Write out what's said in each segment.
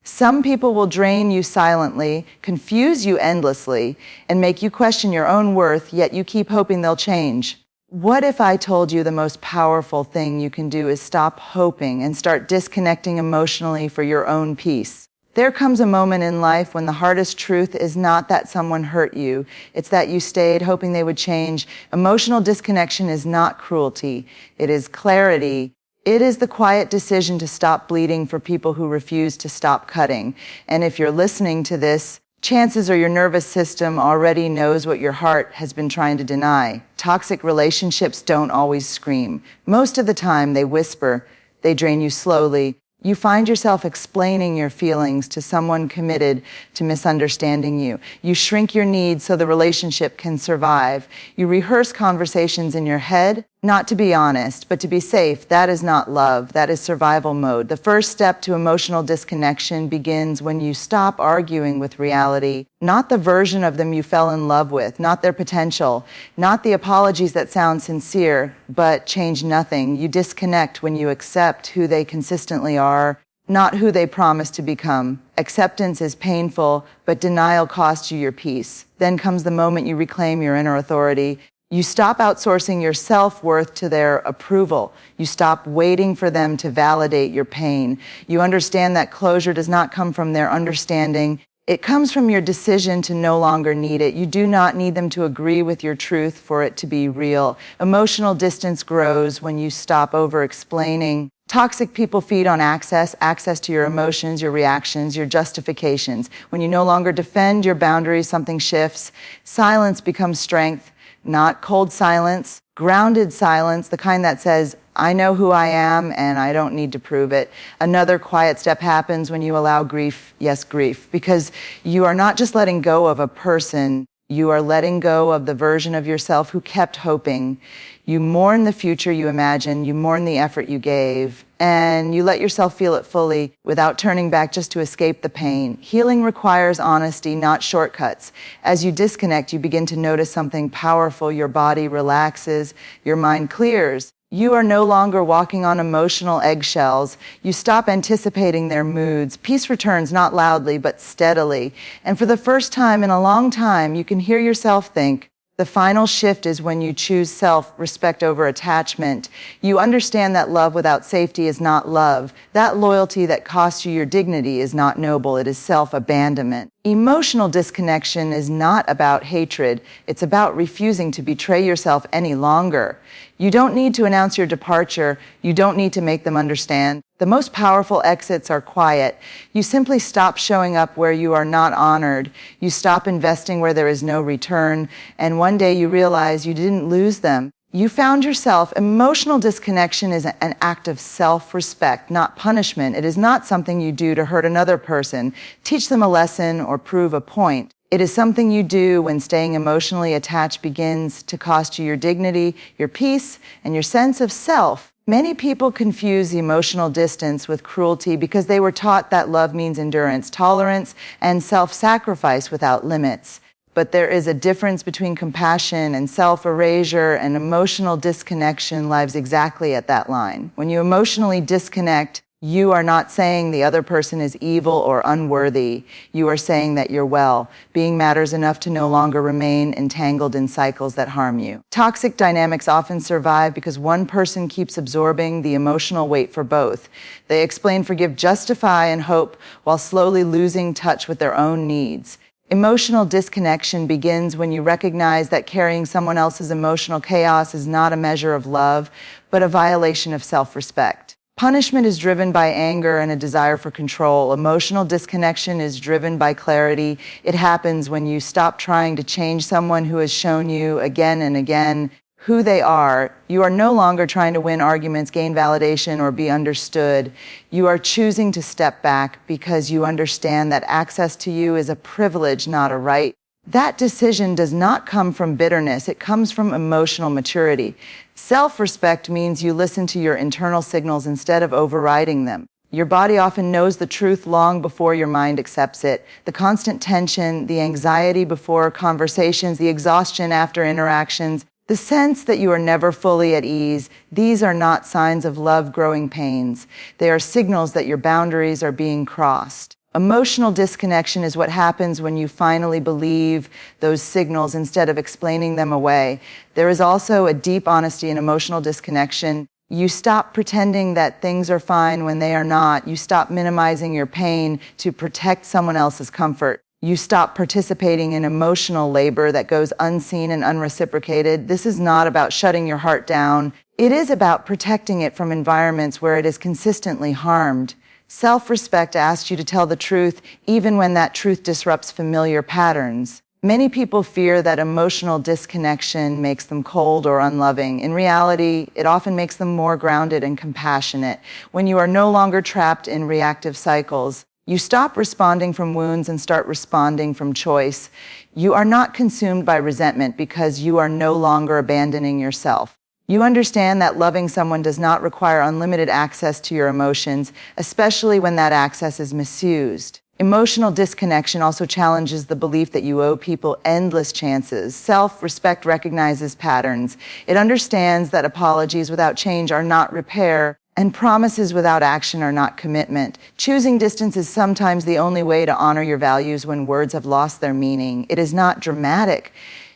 Some people will drain you silently, confuse you endlessly, and make you question your own worth, yet you keep hoping they'll change. What if I told you the most powerful thing you can do is stop hoping and start disconnecting emotionally for your own peace? There comes a moment in life when the hardest truth is not that someone hurt you, it's that you stayed hoping they would change. Emotional disconnection is not cruelty, it is clarity. It is the quiet decision to stop bleeding for people who refuse to stop cutting. And if you're listening to this, chances are your nervous system already knows what your heart has been trying to deny. Toxic relationships don't always scream. Most of the time, they whisper. They drain you slowly. You find yourself explaining your feelings to someone committed to misunderstanding you. You shrink your needs so the relationship can survive. You rehearse conversations in your head, not to be honest, but to be safe. That is not love. That is survival mode. The first step to emotional disconnection begins when you stop arguing with reality, not the version of them you fell in love with, not their potential, not the apologies that sound sincere, but change nothing. You disconnect when you accept who they consistently are, not who they promise to become. Acceptance is painful, but denial costs you your peace. Then comes the moment you reclaim your inner authority. You stop outsourcing your self-worth to their approval. You stop waiting for them to validate your pain. You understand that closure does not come from their understanding. It comes from your decision to no longer need it. You do not need them to agree with your truth for it to be real. Emotional distance grows when you stop over-explaining. Toxic people feed on access to your emotions, your reactions, your justifications. When you no longer defend your boundaries, something shifts. Silence becomes strength. Not cold silence, grounded silence, the kind that says, I know who I am and I don't need to prove it. Another quiet step happens when you allow grief, yes, grief, because you are not just letting go of a person, you are letting go of the version of yourself who kept hoping. You mourn the future you imagined, you mourn the effort you gave, and you let yourself feel it fully without turning back just to escape the pain. Healing requires honesty, not shortcuts. As you disconnect, you begin to notice something powerful. Your body relaxes, your mind clears. You are no longer walking on emotional eggshells. You stop anticipating their moods. Peace returns not loudly, but steadily. And for the first time in a long time, you can hear yourself think, the final shift is when you choose self-respect over attachment. You understand that love without safety is not love. That loyalty that costs you your dignity is not noble. It is self-abandonment. Emotional disconnection is not about hatred. It's about refusing to betray yourself any longer. You don't need to announce your departure. You don't need to make them understand. The most powerful exits are quiet. You simply stop showing up where you are not honored. You stop investing where there is no return. And one day you realize you didn't lose them. You found yourself. Emotional disconnection is an act of self-respect, not punishment. It is not something you do to hurt another person, teach them a lesson, or prove a point. It is something you do when staying emotionally attached begins to cost you your dignity, your peace, and your sense of self. Many people confuse emotional distance with cruelty because they were taught that love means endurance, tolerance, and self-sacrifice without limits. But there is a difference between compassion and self-erasure, and emotional disconnection lies exactly at that line. When you emotionally disconnect, you are not saying the other person is evil or unworthy. You are saying that you're well. Being matters enough to no longer remain entangled in cycles that harm you. Toxic dynamics often survive because one person keeps absorbing the emotional weight for both. They explain, forgive, justify, and hope while slowly losing touch with their own needs. Emotional disconnection begins when you recognize that carrying someone else's emotional chaos is not a measure of love, but a violation of self-respect. Punishment is driven by anger and a desire for control. Emotional disconnection is driven by clarity. It happens when you stop trying to change someone who has shown you again and again who they are. You are no longer trying to win arguments, gain validation, or be understood. You are choosing to step back because you understand that access to you is a privilege, not a right. That decision does not come from bitterness. It comes from emotional maturity. Self-respect means you listen to your internal signals instead of overriding them. Your body often knows the truth long before your mind accepts it. The constant tension, the anxiety before conversations, the exhaustion after interactions, the sense that you are never fully at ease, these are not signs of love growing pains. They are signals that your boundaries are being crossed. Emotional disconnection is what happens when you finally believe those signals instead of explaining them away. There is also a deep honesty in emotional disconnection. You stop pretending that things are fine when they are not. You stop minimizing your pain to protect someone else's comfort. You stop participating in emotional labor that goes unseen and unreciprocated. This is not about shutting your heart down. It is about protecting it from environments where it is consistently harmed. Self-respect asks you to tell the truth even when that truth disrupts familiar patterns. Many people fear that emotional disconnection makes them cold or unloving. In reality, it often makes them more grounded and compassionate. When you are no longer trapped in reactive cycles, you stop responding from wounds and start responding from choice. You are not consumed by resentment because you are no longer abandoning yourself. You understand that loving someone does not require unlimited access to your emotions, especially when that access is misused. Emotional disconnection also challenges the belief that you owe people endless chances. Self-respect recognizes patterns. It understands that apologies without change are not repair, and promises without action are not commitment. Choosing distance is sometimes the only way to honor your values when words have lost their meaning. It is not dramatic.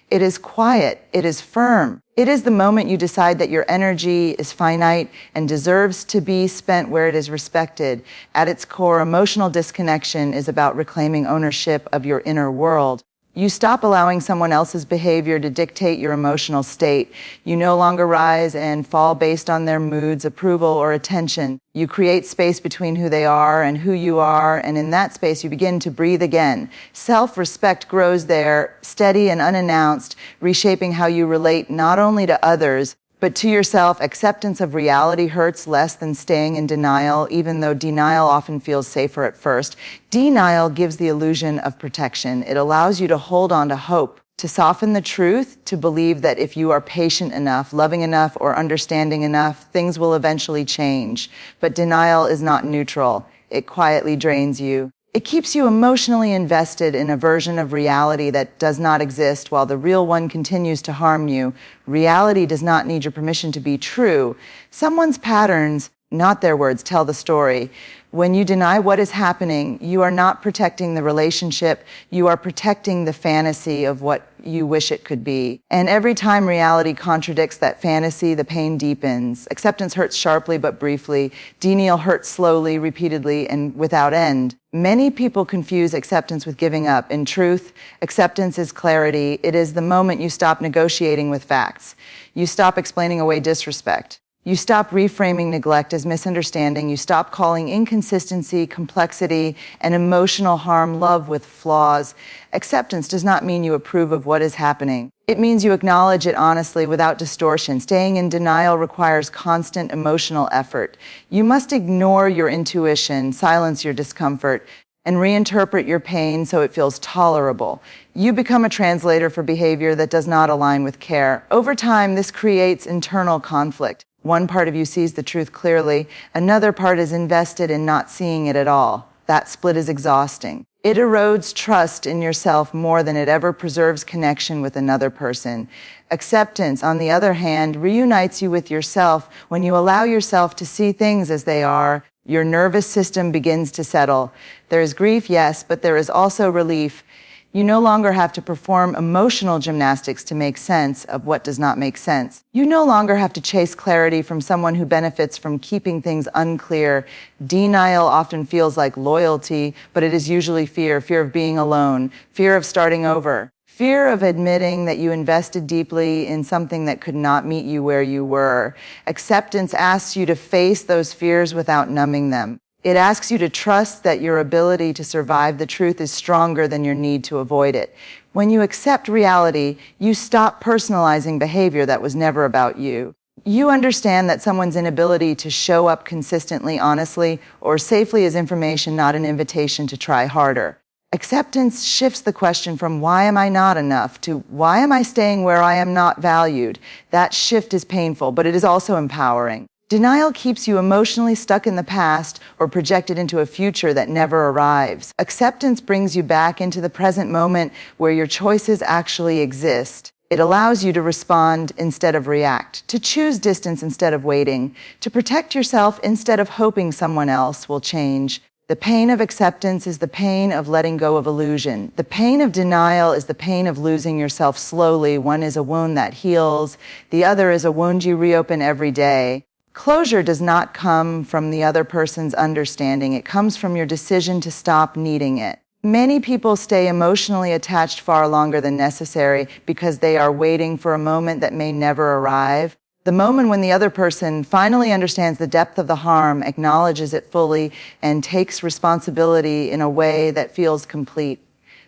It is quiet. It is firm. It is the moment you decide that your energy is finite and deserves to be spent where it is respected. At its core, emotional disconnection is about reclaiming ownership of your inner world. You stop allowing someone else's behavior to dictate your emotional state. You no longer rise and fall based on their moods, approval, or attention. You create space between who they are and who you are, and in that space you begin to breathe again. Self-respect grows there, steady and unannounced, reshaping how you relate not only to others, but to yourself. Acceptance of reality hurts less than staying in denial, even though denial often feels safer at first. Denial gives the illusion of protection. It allows you to hold on to hope, to soften the truth, to believe that if you are patient enough, loving enough, or understanding enough, things will eventually change. But denial is not neutral. It quietly drains you. It keeps you emotionally invested in a version of reality that does not exist while the real one continues to harm you. Reality does not need your permission to be true. Someone's patterns, not their words, tell the story. When you deny what is happening, you are not protecting the relationship, you are protecting the fantasy of what you wish it could be. And every time reality contradicts that fantasy, the pain deepens. Acceptance hurts sharply but briefly. Denial hurts slowly, repeatedly, and without end. Many people confuse acceptance with giving up. In truth, acceptance is clarity. It is the moment you stop negotiating with facts. You stop explaining away disrespect. You stop reframing neglect as misunderstanding. You stop calling inconsistency, complexity, and emotional harm love with flaws. Acceptance does not mean you approve of what is happening. It means you acknowledge it honestly without distortion. Staying in denial requires constant emotional effort. You must ignore your intuition, silence your discomfort, and reinterpret your pain so it feels tolerable. You become a translator for behavior that does not align with care. Over time, this creates internal conflict. One part of you sees the truth clearly, another part is invested in not seeing it at all. That split is exhausting. It erodes trust in yourself more than it ever preserves connection with another person. Acceptance, on the other hand, reunites you with yourself. When you allow yourself to see things as they are, your nervous system begins to settle. There is grief, yes, but there is also relief. You no longer have to perform emotional gymnastics to make sense of what does not make sense. You no longer have to chase clarity from someone who benefits from keeping things unclear. Denial often feels like loyalty, but it is usually fear of being alone, fear of starting over, fear of admitting that you invested deeply in something that could not meet you where you were. Acceptance asks you to face those fears without numbing them. It asks you to trust that your ability to survive the truth is stronger than your need to avoid it. When you accept reality, you stop personalizing behavior that was never about you. You understand that someone's inability to show up consistently, honestly, or safely is information, not an invitation to try harder. Acceptance shifts the question from why am I not enough to why am I staying where I am not valued. That shift is painful, but it is also empowering. Denial keeps you emotionally stuck in the past or projected into a future that never arrives. Acceptance brings you back into the present moment where your choices actually exist. It allows you to respond instead of react, to choose distance instead of waiting, to protect yourself instead of hoping someone else will change. The pain of acceptance is the pain of letting go of illusion. The pain of denial is the pain of losing yourself slowly. One is a wound that heals. The other is a wound you reopen every day. Closure does not come from the other person's understanding. It comes from your decision to stop needing it. Many people stay emotionally attached far longer than necessary because they are waiting for a moment that may never arrive. The moment when the other person finally understands the depth of the harm, acknowledges it fully, and takes responsibility in a way that feels complete.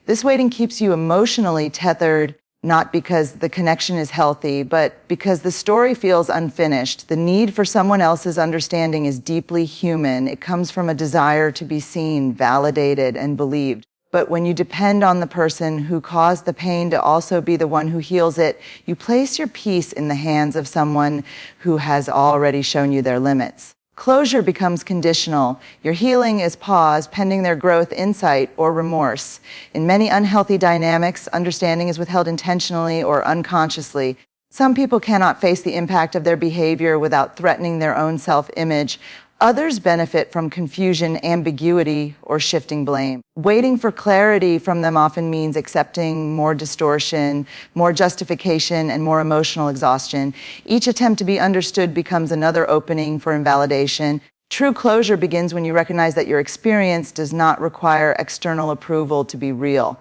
This waiting keeps you emotionally tethered, not because the connection is healthy, but because the story feels unfinished. The need for someone else's understanding is deeply human. It comes from a desire to be seen, validated, and believed. But when you depend on the person who caused the pain to also be the one who heals it, you place your peace in the hands of someone who has already shown you their limits. Closure becomes conditional. Your healing is paused pending their growth, insight, or remorse. In many unhealthy dynamics, understanding is withheld intentionally or unconsciously. Some people cannot face the impact of their behavior without threatening their own self-image. Others benefit from confusion, ambiguity, or shifting blame. Waiting for clarity from them often means accepting more distortion, more justification, and more emotional exhaustion. Each attempt to be understood becomes another opening for invalidation. True closure begins when you recognize that your experience does not require external approval to be real.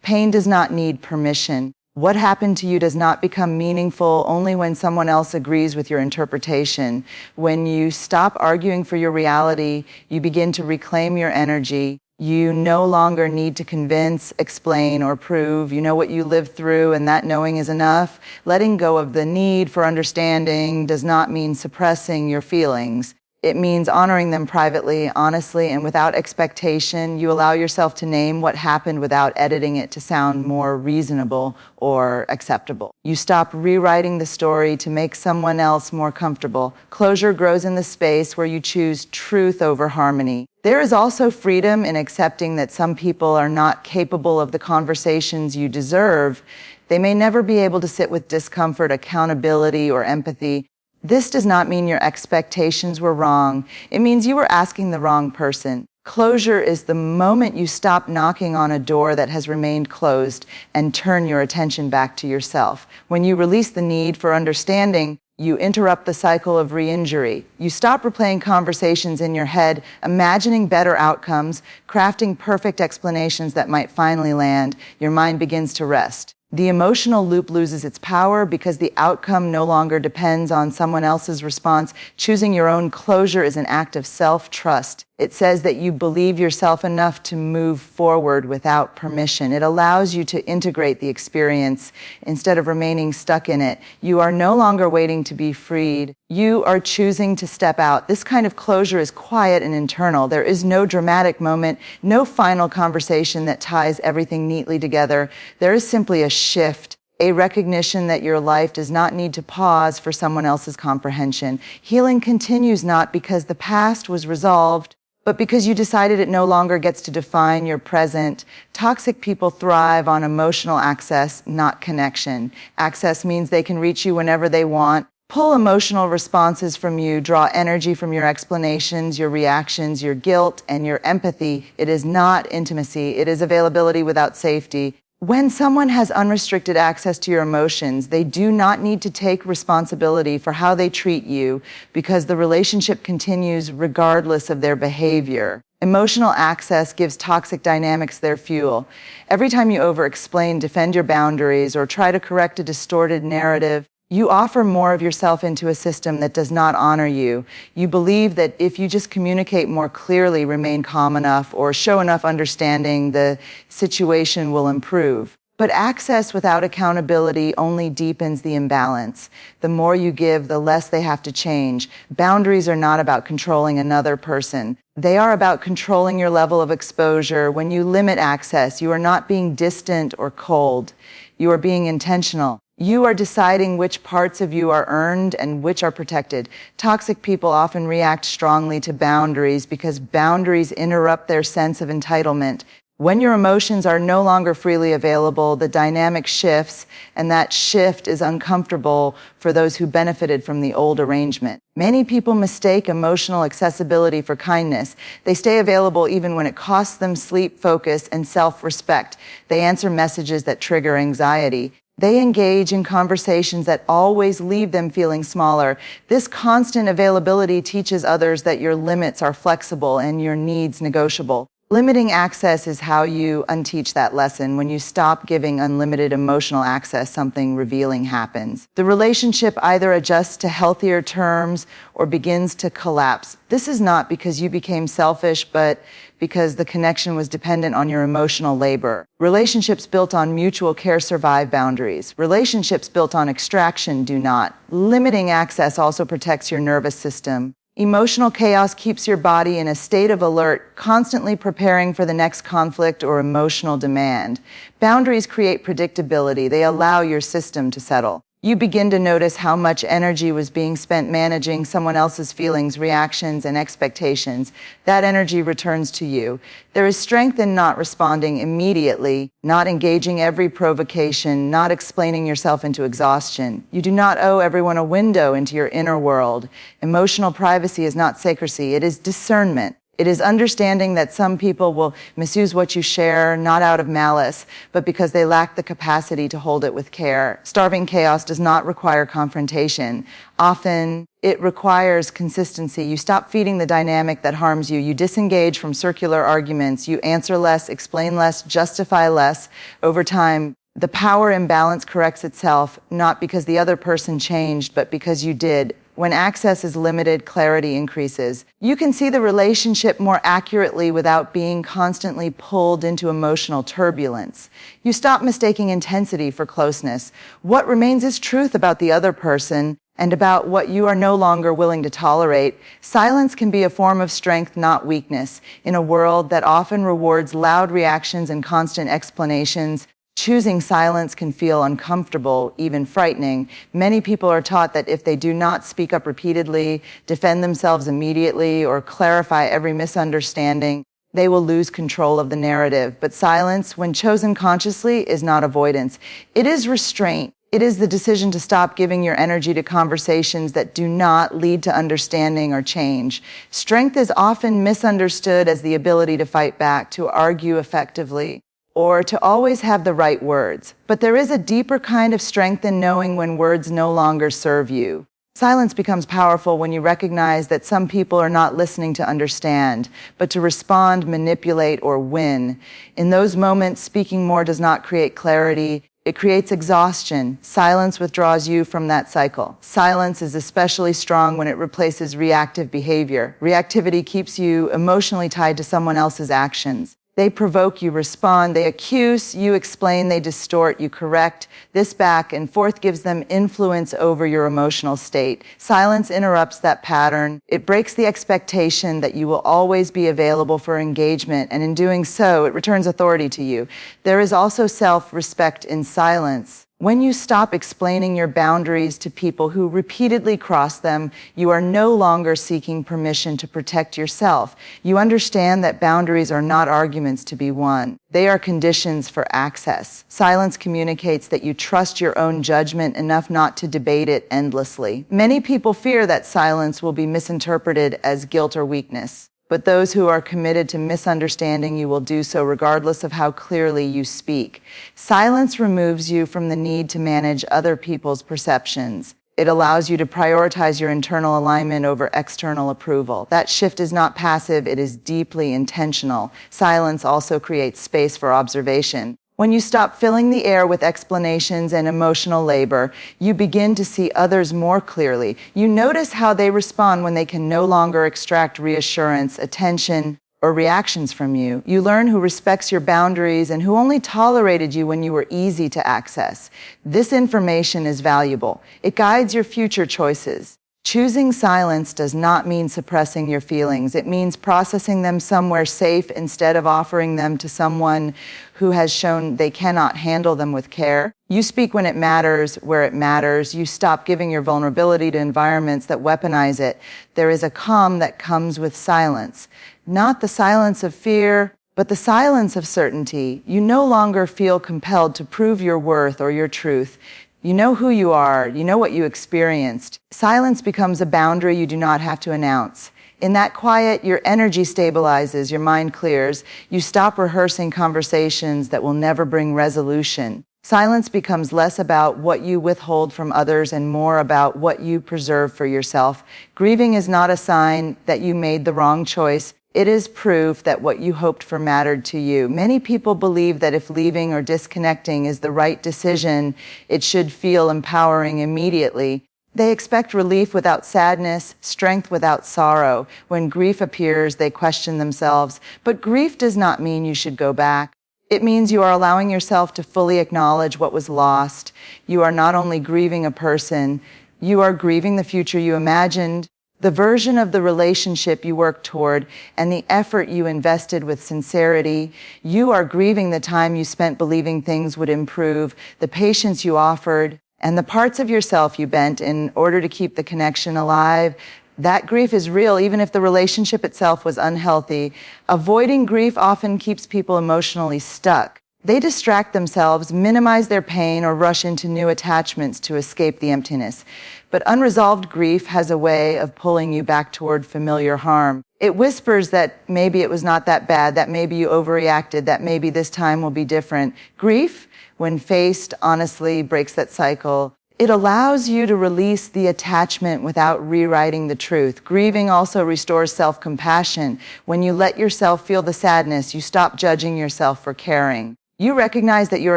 Pain does not need permission. What happened to you does not become meaningful only when someone else agrees with your interpretation. When you stop arguing for your reality, you begin to reclaim your energy. You no longer need to convince, explain, or prove. You know what you lived through, and that knowing is enough. Letting go of the need for understanding does not mean suppressing your feelings. It means honoring them privately, honestly, and without expectation. You allow yourself to name what happened without editing it to sound more reasonable or acceptable. You stop rewriting the story to make someone else more comfortable. Closure grows in the space where you choose truth over harmony. There is also freedom in accepting that some people are not capable of the conversations you deserve. They may never be able to sit with discomfort, accountability, or empathy. This does not mean your expectations were wrong. It means you were asking the wrong person. Closure is the moment you stop knocking on a door that has remained closed and turn your attention back to yourself. When you release the need for understanding, you interrupt the cycle of re-injury. You stop replaying conversations in your head, imagining better outcomes, crafting perfect explanations that might finally land. Your mind begins to rest. The emotional loop loses its power because the outcome no longer depends on someone else's response. Choosing your own closure is an act of self-trust. It says that you believe yourself enough to move forward without permission. It allows you to integrate the experience instead of remaining stuck in it. You are no longer waiting to be freed. You are choosing to step out. This kind of closure is quiet and internal. There is no dramatic moment, no final conversation that ties everything neatly together. There is simply a shift, a recognition that your life does not need to pause for someone else's comprehension. Healing continues not because the past was resolved, but because you decided it no longer gets to define your present. Toxic people thrive on emotional access, not connection. Access means they can reach you whenever they want, pull emotional responses from you, draw energy from your explanations, your reactions, your guilt, and your empathy. It is not intimacy. It is availability without safety. When someone has unrestricted access to your emotions, they do not need to take responsibility for how they treat you because the relationship continues regardless of their behavior. Emotional access gives toxic dynamics their fuel. Every time you over-explain, defend your boundaries, or try to correct a distorted narrative, you offer more of yourself into a system that does not honor you. You believe that if you just communicate more clearly, remain calm enough, or show enough understanding, the situation will improve. But access without accountability only deepens the imbalance. The more you give, the less they have to change. Boundaries are not about controlling another person. They are about controlling your level of exposure. When you limit access, you are not being distant or cold. You are being intentional. You are deciding which parts of you are earned and which are protected. Toxic people often react strongly to boundaries because boundaries interrupt their sense of entitlement. When your emotions are no longer freely available, the dynamic shifts, and that shift is uncomfortable for those who benefited from the old arrangement. Many people mistake emotional accessibility for kindness. They stay available even when it costs them sleep, focus, and self-respect. They answer messages that trigger anxiety. They engage in conversations that always leave them feeling smaller. This constant availability teaches others that your limits are flexible and your needs negotiable. Limiting access is how you unteach that lesson. When you stop giving unlimited emotional access, something revealing happens. The relationship either adjusts to healthier terms or begins to collapse. This is not because you became selfish, but because the connection was dependent on your emotional labor. Relationships built on mutual care survive boundaries. Relationships built on extraction do not. Limiting access also protects your nervous system. Emotional chaos keeps your body in a state of alert, constantly preparing for the next conflict or emotional demand. Boundaries create predictability. They allow your system to settle. You begin to notice how much energy was being spent managing someone else's feelings, reactions, and expectations. That energy returns to you. There is strength in not responding immediately, not engaging every provocation, not explaining yourself into exhaustion. You do not owe everyone a window into your inner world. Emotional privacy is not secrecy, it is discernment. It is understanding that some people will misuse what you share, not out of malice, but because they lack the capacity to hold it with care. Starving chaos does not require confrontation. Often, it requires consistency. You stop feeding the dynamic that harms you. You disengage from circular arguments. You answer less, explain less, justify less. Over time, the power imbalance corrects itself, not because the other person changed, but because you did. When access is limited, clarity increases. You can see the relationship more accurately without being constantly pulled into emotional turbulence. You stop mistaking intensity for closeness. What remains is truth about the other person and about what you are no longer willing to tolerate. Silence can be a form of strength, not weakness. In a world that often rewards loud reactions and constant explanations, choosing silence can feel uncomfortable, even frightening. Many people are taught that if they do not speak up repeatedly, defend themselves immediately, or clarify every misunderstanding, they will lose control of the narrative. But silence, when chosen consciously, is not avoidance. It is restraint. It is the decision to stop giving your energy to conversations that do not lead to understanding or change. Strength is often misunderstood as the ability to fight back, to argue effectively, or to always have the right words. But there is a deeper kind of strength in knowing when words no longer serve you. Silence becomes powerful when you recognize that some people are not listening to understand, but to respond, manipulate, or win. In those moments, speaking more does not create clarity. It creates exhaustion. Silence withdraws you from that cycle. Silence is especially strong when it replaces reactive behavior. Reactivity keeps you emotionally tied to someone else's actions. They provoke, you respond. They accuse, you explain. They distort, you correct. This back and forth gives them influence over your emotional state. Silence interrupts that pattern. It breaks the expectation that you will always be available for engagement, and in doing so, it returns authority to you. There is also self-respect in silence. When you stop explaining your boundaries to people who repeatedly cross them, you are no longer seeking permission to protect yourself. You understand that boundaries are not arguments to be won. They are conditions for access. Silence communicates that you trust your own judgment enough not to debate it endlessly. Many people fear that silence will be misinterpreted as guilt or weakness. But those who are committed to misunderstanding you will do so regardless of how clearly you speak. Silence removes you from the need to manage other people's perceptions. It allows you to prioritize your internal alignment over external approval. That shift is not passive, it is deeply intentional. Silence also creates space for observation. When you stop filling the air with explanations and emotional labor, you begin to see others more clearly. You notice how they respond when they can no longer extract reassurance, attention, or reactions from you. You learn who respects your boundaries and who only tolerated you when you were easy to access. This information is valuable. It guides your future choices. Choosing silence does not mean suppressing your feelings. It means processing them somewhere safe instead of offering them to someone who has shown they cannot handle them with care. You speak when it matters, where it matters. You stop giving your vulnerability to environments that weaponize it. There is a calm that comes with silence. Not the silence of fear, but But the silence of certainty, you no longer feel compelled to prove your worth or your truth. You know who you are, you know what you experienced. Silence becomes a boundary you do not have to announce. In that quiet, your energy stabilizes, your mind clears. You stop rehearsing conversations that will never bring resolution. Silence becomes less about what you withhold from others and more about what you preserve for yourself. Grieving is not a sign that you made the wrong choice. It is proof that what you hoped for mattered to you. Many people believe that if leaving or disconnecting is the right decision, it should feel empowering immediately. They expect relief without sadness, strength without sorrow. When grief appears, they question themselves. But grief does not mean you should go back. It means you are allowing yourself to fully acknowledge what was lost. You are not only grieving a person, you are grieving the future you imagined, the version of the relationship you worked toward, and the effort you invested with sincerity. You are grieving the time you spent believing things would improve, the patience you offered, and the parts of yourself you bent in order to keep the connection alive. That grief is real, even if the relationship itself was unhealthy. Avoiding grief often keeps people emotionally stuck. They distract themselves, minimize their pain, or rush into new attachments to escape the emptiness. But unresolved grief has a way of pulling you back toward familiar harm. It whispers that maybe it was not that bad, that maybe you overreacted, that maybe this time will be different. Grief, when faced honestly, breaks that cycle. It allows you to release the attachment without rewriting the truth. Grieving also restores self-compassion. When you let yourself feel the sadness, you stop judging yourself for caring. You recognize that your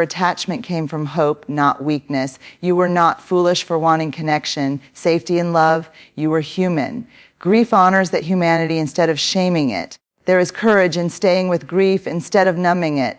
attachment came from hope, not weakness. You were not foolish for wanting connection, safety, and love. You were human. Grief honors that humanity instead of shaming it. There is courage in staying with grief instead of numbing it.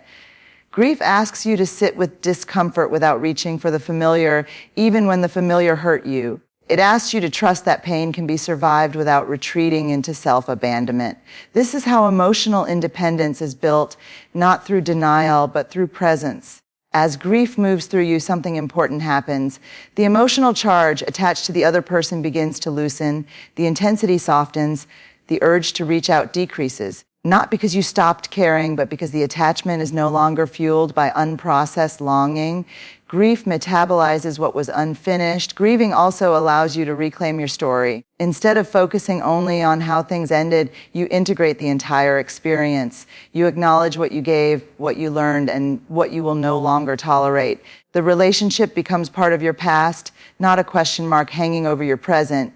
Grief asks you to sit with discomfort without reaching for the familiar, even when the familiar hurt you. It asks you to trust that pain can be survived without retreating into self-abandonment. This is how emotional independence is built, not through denial, but through presence. As grief moves through you, something important happens. The emotional charge attached to the other person begins to loosen, the intensity softens, the urge to reach out decreases. Not because you stopped caring, but because the attachment is no longer fueled by unprocessed longing. Grief metabolizes what was unfinished. Grieving also allows you to reclaim your story. Instead of focusing only on how things ended, you integrate the entire experience. You acknowledge what you gave, what you learned, and what you will no longer tolerate. The relationship becomes part of your past, not a question mark hanging over your present.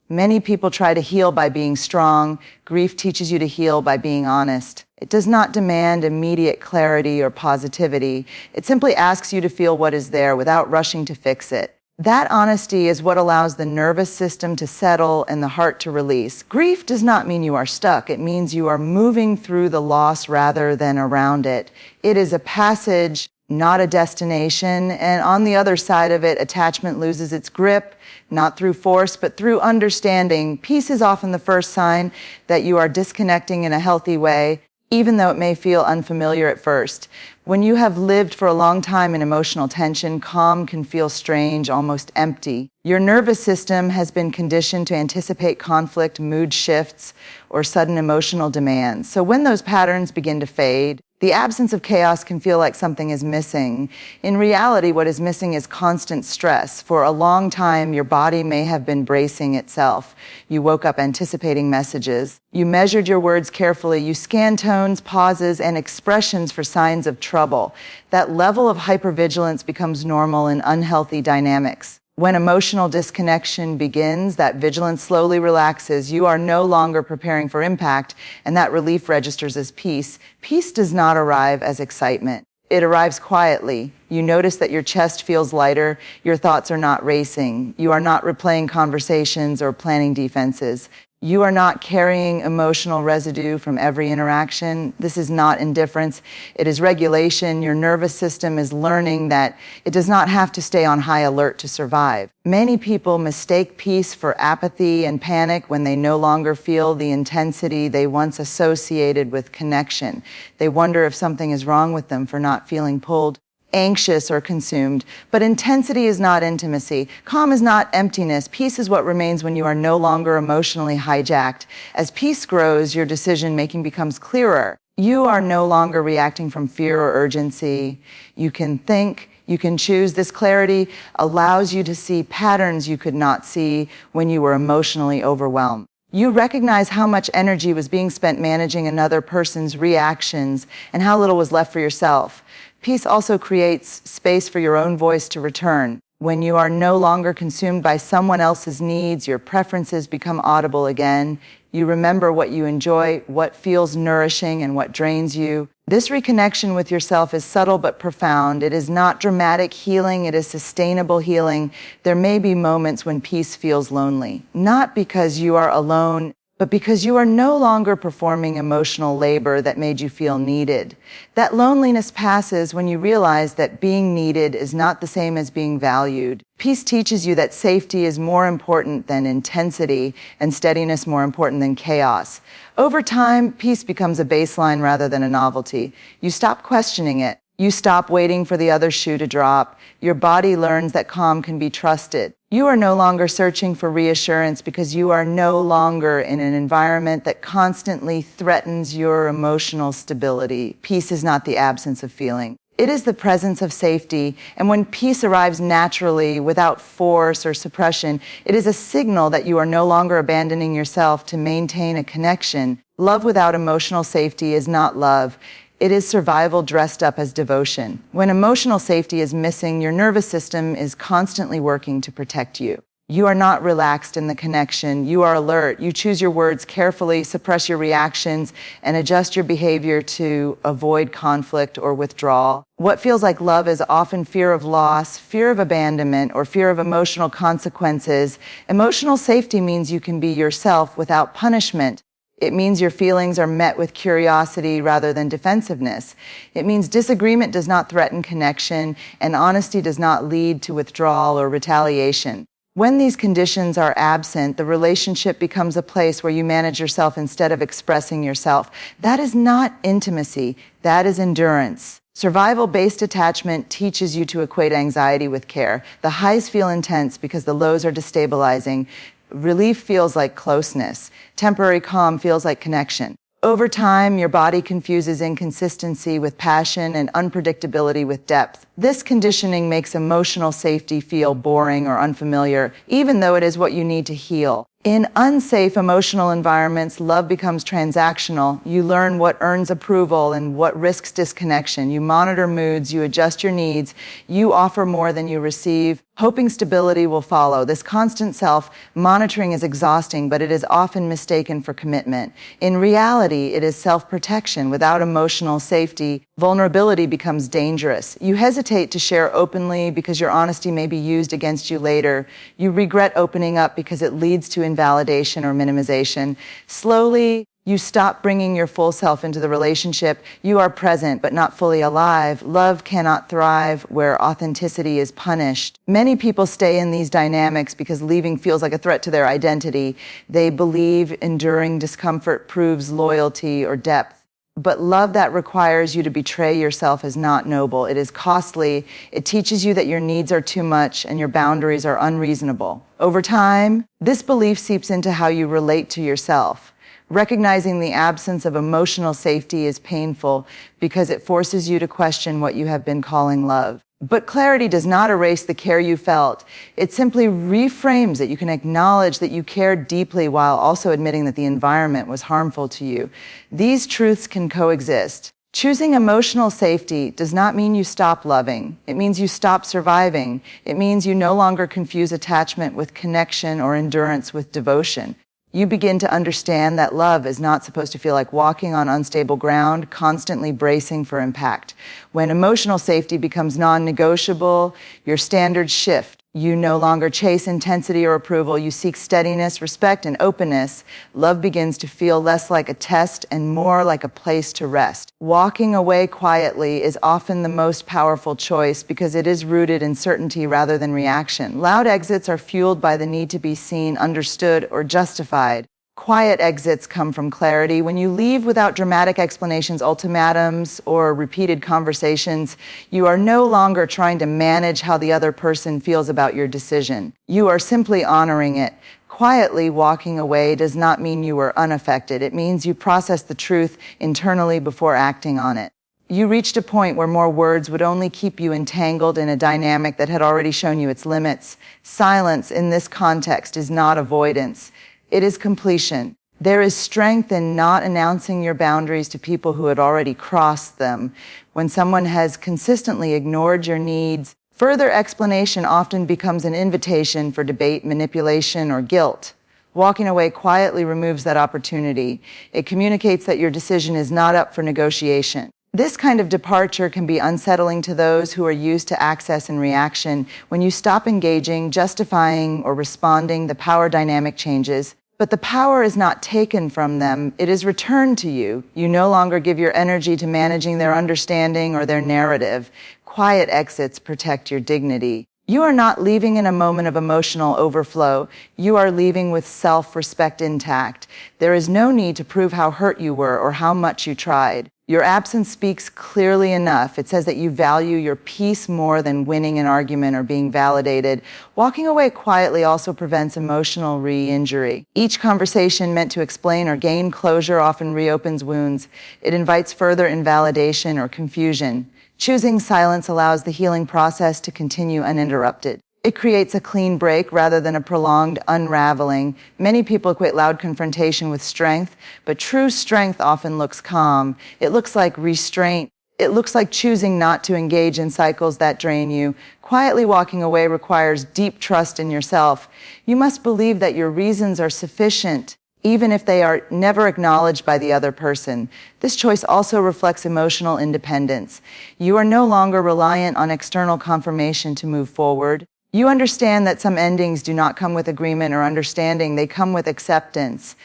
Many people try to heal by being strong. Grief teaches you to heal by being honest. It does not demand immediate clarity or positivity. It simply asks you to feel what is there without rushing to fix it. That honesty is what allows the nervous system to settle and the heart to release. Grief does not mean you are stuck. It means you are moving through the loss rather than around it. It is a passage, not a destination, and on the other side of it, attachment loses its grip, not through force, but through understanding. Peace is often the first sign that you are disconnecting in a healthy way, even though it may feel unfamiliar at first. When you have lived for a long time in emotional tension, calm can feel strange, almost empty. Your nervous system has been conditioned to anticipate conflict, mood shifts, or sudden emotional demands. So when those patterns begin to fade, the absence of chaos can feel like something is missing. In reality, what is missing is constant stress. For a long time, your body may have been bracing itself. You woke up anticipating messages. You measured your words carefully. You scanned tones, pauses, and expressions for signs of trouble. That level of hypervigilance becomes normal in unhealthy dynamics. When emotional disconnection begins, that vigilance slowly relaxes. You are no longer preparing for impact, and that relief registers as peace. Peace does not arrive as excitement. It arrives quietly. You notice that your chest feels lighter. Your thoughts are not racing. You are not replaying conversations or planning defenses. You are not carrying emotional residue from every interaction. This is not indifference. It is regulation. Your nervous system is learning that it does not have to stay on high alert to survive. Many people mistake peace for apathy and panic when they no longer feel the intensity they once associated with connection. They wonder if something is wrong with them for not feeling pulled, anxious, or consumed. But intensity is not intimacy. Calm is not emptiness. Peace is what remains when you are no longer emotionally hijacked. As peace grows, your decision-making becomes clearer. You are no longer reacting from fear or urgency. You can think, you can choose. This clarity allows you to see patterns you could not see when you were emotionally overwhelmed. You recognize how much energy was being spent managing another person's reactions and how little was left for yourself. Peace also creates space for your own voice to return. When you are no longer consumed by someone else's needs, your preferences become audible again. You remember what you enjoy, what feels nourishing, and what drains you. This reconnection with yourself is subtle but profound. It is not dramatic healing, it is sustainable healing. There may be moments when peace feels lonely, not because you are alone, but because you are no longer performing emotional labor that made you feel needed. That loneliness passes when you realize that being needed is not the same as being valued. Peace teaches you that safety is more important than intensity and steadiness more important than chaos. Over time, peace becomes a baseline rather than a novelty. You stop questioning it. You stop waiting for the other shoe to drop. Your body learns that calm can be trusted. You are no longer searching for reassurance because you are no longer in an environment that constantly threatens your emotional stability. Peace is not the absence of feeling. It is the presence of safety, and when peace arrives naturally, without force or suppression, it is a signal that you are no longer abandoning yourself to maintain a connection. Love without emotional safety is not love. It is survival dressed up as devotion. When emotional safety is missing, your nervous system is constantly working to protect you. You are not relaxed in the connection. You are alert. You choose your words carefully, suppress your reactions, and adjust your behavior to avoid conflict or withdrawal. What feels like love is often fear of loss, fear of abandonment, or fear of emotional consequences. Emotional safety means you can be yourself without punishment. It means your feelings are met with curiosity rather than defensiveness. It means disagreement does not threaten connection, and honesty does not lead to withdrawal or retaliation. When these conditions are absent, the relationship becomes a place where you manage yourself instead of expressing yourself. That is not intimacy. That is endurance. Survival-based attachment teaches you to equate anxiety with care. The highs feel intense because the lows are destabilizing. Relief feels like closeness. Temporary calm feels like connection. Over time, your body confuses inconsistency with passion and unpredictability with depth. This conditioning makes emotional safety feel boring or unfamiliar, even though it is what you need to heal. In unsafe emotional environments, love becomes transactional. You learn what earns approval and what risks disconnection. You monitor moods, you adjust your needs, you offer more than you receive, hoping stability will follow. This constant self-monitoring is exhausting, but it is often mistaken for commitment. In reality, it is self-protection. Without emotional safety, vulnerability becomes dangerous. You hesitate to share openly because your honesty may be used against you later. You regret opening up because it leads to invalidation or minimization. Slowly, you stop bringing your full self into the relationship. You are present, but not fully alive. Love cannot thrive where authenticity is punished. Many people stay in these dynamics because leaving feels like a threat to their identity. They believe enduring discomfort proves loyalty or depth. But love that requires you to betray yourself is not noble. It is costly. It teaches you that your needs are too much and your boundaries are unreasonable. Over time, this belief seeps into how you relate to yourself. Recognizing the absence of emotional safety is painful because it forces you to question what you have been calling love. But clarity does not erase the care you felt. It simply reframes it. You can acknowledge that you cared deeply while also admitting that the environment was harmful to you. These truths can coexist. Choosing emotional safety does not mean you stop loving. It means you stop surviving. It means you no longer confuse attachment with connection or endurance with devotion. You begin to understand that love is not supposed to feel like walking on unstable ground, constantly bracing for impact. When emotional safety becomes non-negotiable, your standards shift. You no longer chase intensity or approval. You seek steadiness, respect, and openness. Love begins to feel less like a test and more like a place to rest. Walking away quietly is often the most powerful choice because it is rooted in certainty rather than reaction. Loud exits are fueled by the need to be seen, understood, or justified. Quiet exits come from clarity. When you leave without dramatic explanations, ultimatums, or repeated conversations, you are no longer trying to manage how the other person feels about your decision. You are simply honoring it. Quietly walking away does not mean you were unaffected. It means you processed the truth internally before acting on it. You reached a point where more words would only keep you entangled in a dynamic that had already shown you its limits. Silence in this context is not avoidance. It is completion. There is strength in not announcing your boundaries to people who had already crossed them. When someone has consistently ignored your needs, further explanation often becomes an invitation for debate, manipulation, or guilt. Walking away quietly removes that opportunity. It communicates that your decision is not up for negotiation. This kind of departure can be unsettling to those who are used to access and reaction. When you stop engaging, justifying, or responding, the power dynamic changes. But the power is not taken from them, it is returned to you. You no longer give your energy to managing their understanding or their narrative. Quiet exits protect your dignity. You are not leaving in a moment of emotional overflow. You are leaving with self-respect intact. There is no need to prove how hurt you were or how much you tried. Your absence speaks clearly enough. It says that you value your peace more than winning an argument or being validated. Walking away quietly also prevents emotional re-injury. Each conversation meant to explain or gain closure often reopens wounds. It invites further invalidation or confusion. Choosing silence allows the healing process to continue uninterrupted. It creates a clean break rather than a prolonged unraveling. Many people equate loud confrontation with strength, but true strength often looks calm. It looks like restraint. It looks like choosing not to engage in cycles that drain you. Quietly walking away requires deep trust in yourself. You must believe that your reasons are sufficient, even if they are never acknowledged by the other person. This choice also reflects emotional independence. You are no longer reliant on external confirmation to move forward. You understand that some endings do not come with agreement or understanding, they come with acceptance.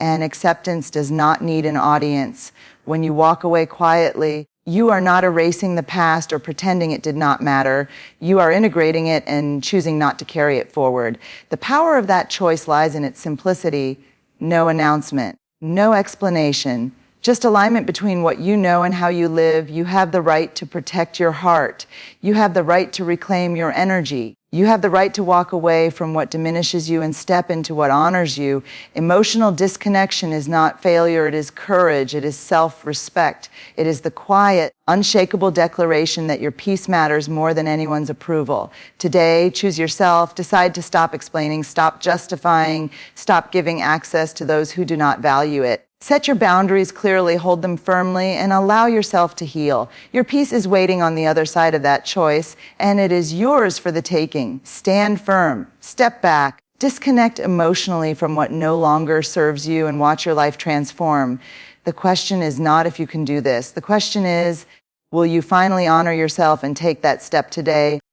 And acceptance does not need an audience. When you walk away quietly, you are not erasing the past or pretending it did not matter. You are integrating it and choosing not to carry it forward. The power of that choice lies in its simplicity. No announcement, no explanation, just alignment between what you know and how you live. You have the right to protect your heart. You have the right to reclaim your energy. You have the right to walk away from what diminishes you and step into what honors you. Emotional disconnection is not failure, it is courage, it is self-respect. It is the quiet, unshakable declaration that your peace matters more than anyone's approval. Today, choose yourself, decide to stop explaining, stop justifying, stop giving access to those who do not value it. Set your boundaries clearly, hold them firmly, and allow yourself to heal. Your peace is waiting on the other side of that choice, and it is yours for the taking. Stand firm, step back, disconnect emotionally from what no longer serves you, and watch your life transform. The question is not if you can do this. The question is, will you finally honor yourself and take that step today?